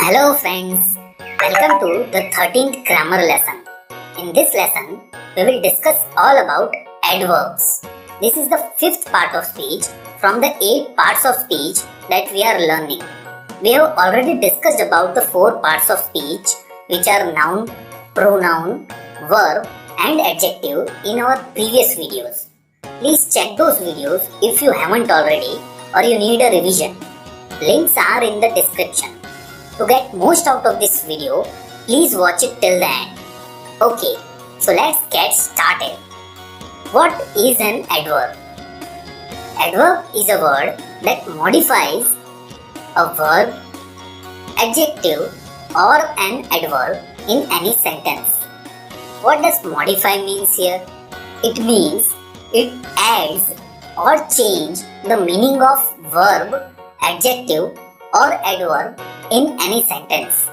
Hello friends, welcome to the 13th grammar lesson. In this lesson, we will discuss all about adverbs. This is the 5th part of speech from the 8 parts of speech that we are learning. We have already discussed about the 4 parts of speech which are noun, pronoun, verb and adjective in our previous videos. Please check those videos if you haven't already or you need a revision. Links are in the description. To get most out of this video, please watch it till the end. Okay, so let's get started. What is an adverb? Adverb is a word that modifies a verb, adjective or an adverb in any sentence. What does modify means here? It means it adds or change the meaning of verb, adjective or adverb in any sentence.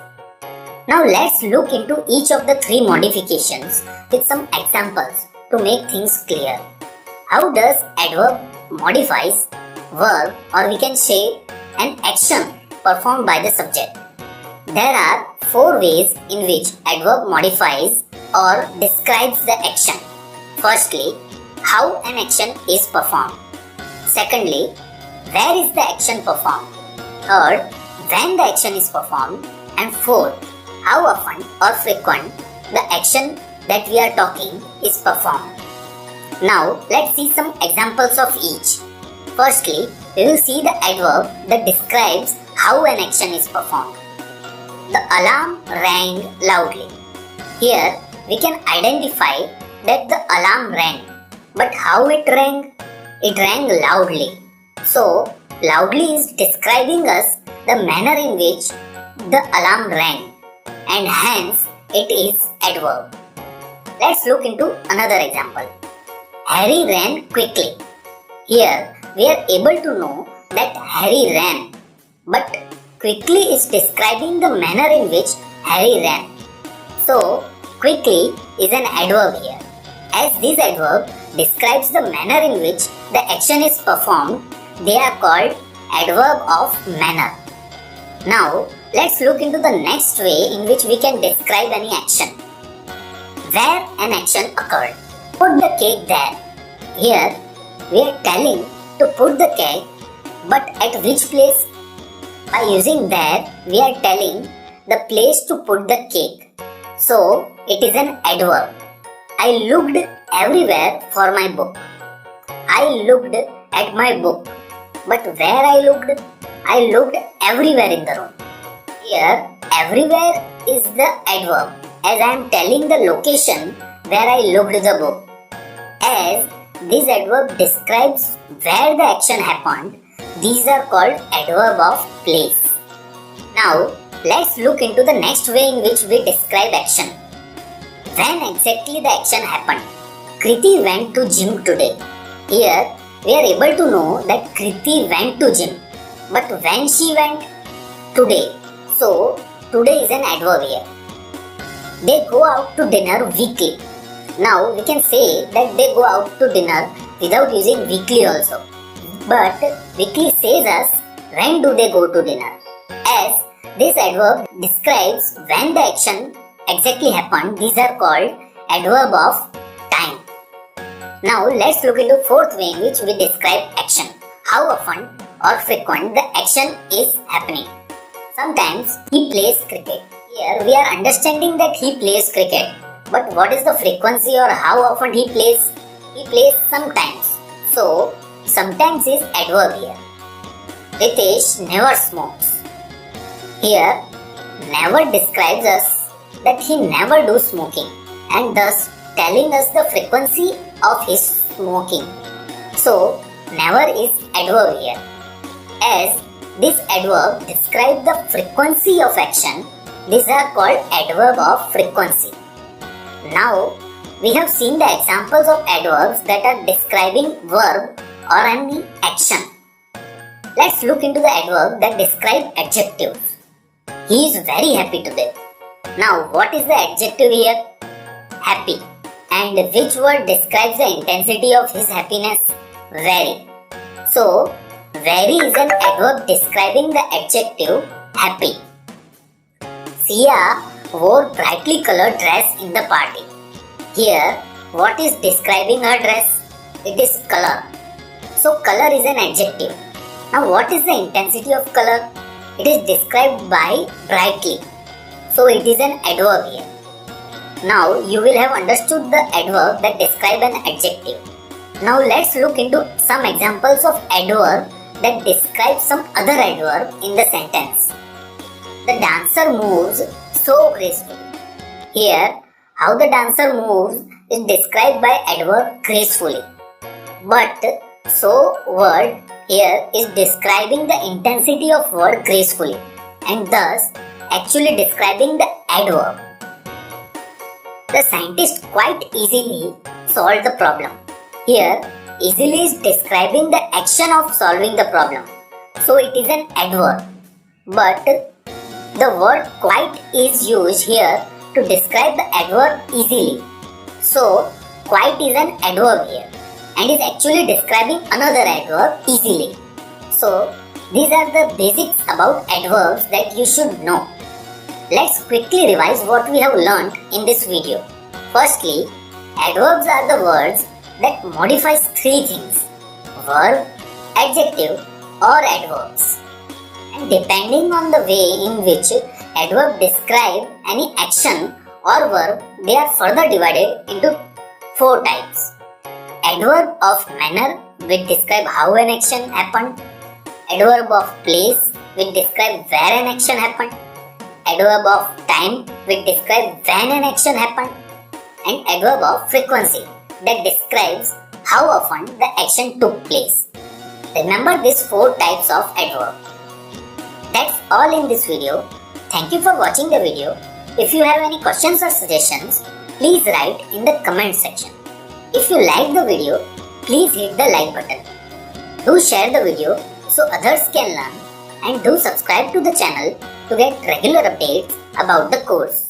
Now let's look into each of the 3 modifications with some examples to make things clear. How does adverb modifies verb, or we can say an action performed by the subject? There are 4 ways in which adverb modifies or describes the action. Firstly, how an action is performed. Secondly, where is the action performed? Third, when the action is performed. And fourth, how often or frequent the action that we are talking is performed. Now, let's see some examples of each. Firstly, we will see the adverb that describes how an action is performed. The alarm rang loudly. Here, we can identify that the alarm rang. But how it rang? It rang loudly. So, loudly is describing us the manner in which the alarm rang, and hence it is adverb. Let's look into another example. Harry ran quickly. Here we are able to know that Harry ran, but quickly is describing the manner in which Harry ran. So quickly is an adverb here. As this adverb describes the manner in which the action is performed, they are called adverb of manner. Now, let's look into the next way in which we can describe any action. Where an action occurred. Put the cake there. Here, we are telling to put the cake, but at which place? By using there, we are telling the place to put the cake. So, it is an adverb. I looked everywhere for my book. I looked at my book. But where I looked? I looked everywhere in the room. Here, everywhere is the adverb, as I am telling the location where I looked the book. As this adverb describes where the action happened, these are called adverb of place. Now, let's look into the next way in which we describe action. When exactly the action happened? Kriti went to gym today. Here, we are able to know that Kriti went to gym. But when she went? Today. So, today is an adverb here. They go out to dinner weekly. Now, we can say that they go out to dinner without using weekly also. But weekly says us when do they go to dinner. As this adverb describes when the action exactly happened, these are called adverb of time. Now, let's look into 4th way in which we describe action. How often or frequent the action is happening. Sometimes he plays cricket. Here we are understanding that he plays cricket. But what is the frequency or how often he plays? He plays sometimes. So, sometimes is adverb here. Ritesh never smokes. Here, never describes us that he never do smoking, and thus telling us the frequency of his smoking. So, never is adverb here. As this adverb describes the frequency of action, these are called adverb of frequency. Now, we have seen the examples of adverbs that are describing verb or any action. Let's look into the adverb that describe adjectives. He is very happy today. Now, what is the adjective here? Happy. And which word describes the intensity of his happiness? Very. So, very is an adverb describing the adjective happy. Sia wore brightly colored dress in the party. Here, what is describing her dress? It is color. So color is an adjective. Now what is the intensity of color? It is described by brightly. So it is an adverb here. Now you will have understood the adverb that describe an adjective. Now let's look into some examples of adverb that describe some other adverb in the sentence. The dancer moves so gracefully. Here, how the dancer moves is described by adverb gracefully. But so word here is describing the intensity of word gracefully and thus actually describing the adverb. The scientist quite easily solved the problem. Here, easily is describing the action of solving the problem. So it is an adverb. But the word quite is used here to describe the adverb easily. So quite is an adverb here and is actually describing another adverb easily. So these are the basics about adverbs that you should know. Let's quickly revise what we have learned in this video. Firstly, adverbs are the words that modifies three things: verb, adjective or adverbs. And depending on the way in which adverb describe any action or verb, they are further divided into four types. Adverb of manner which describe how an action happened. Adverb of place which describe where an action happened. Adverb of time which describe when an action happened. And adverb of frequency that describes how often the action took place. Remember these four types of adverb. That's all in this video. Thank you for watching the video. If you have any questions or suggestions, please write in the comment section. If you like the video, please hit the like button. Do share the video so others can learn and do subscribe to the channel to get regular updates about the course.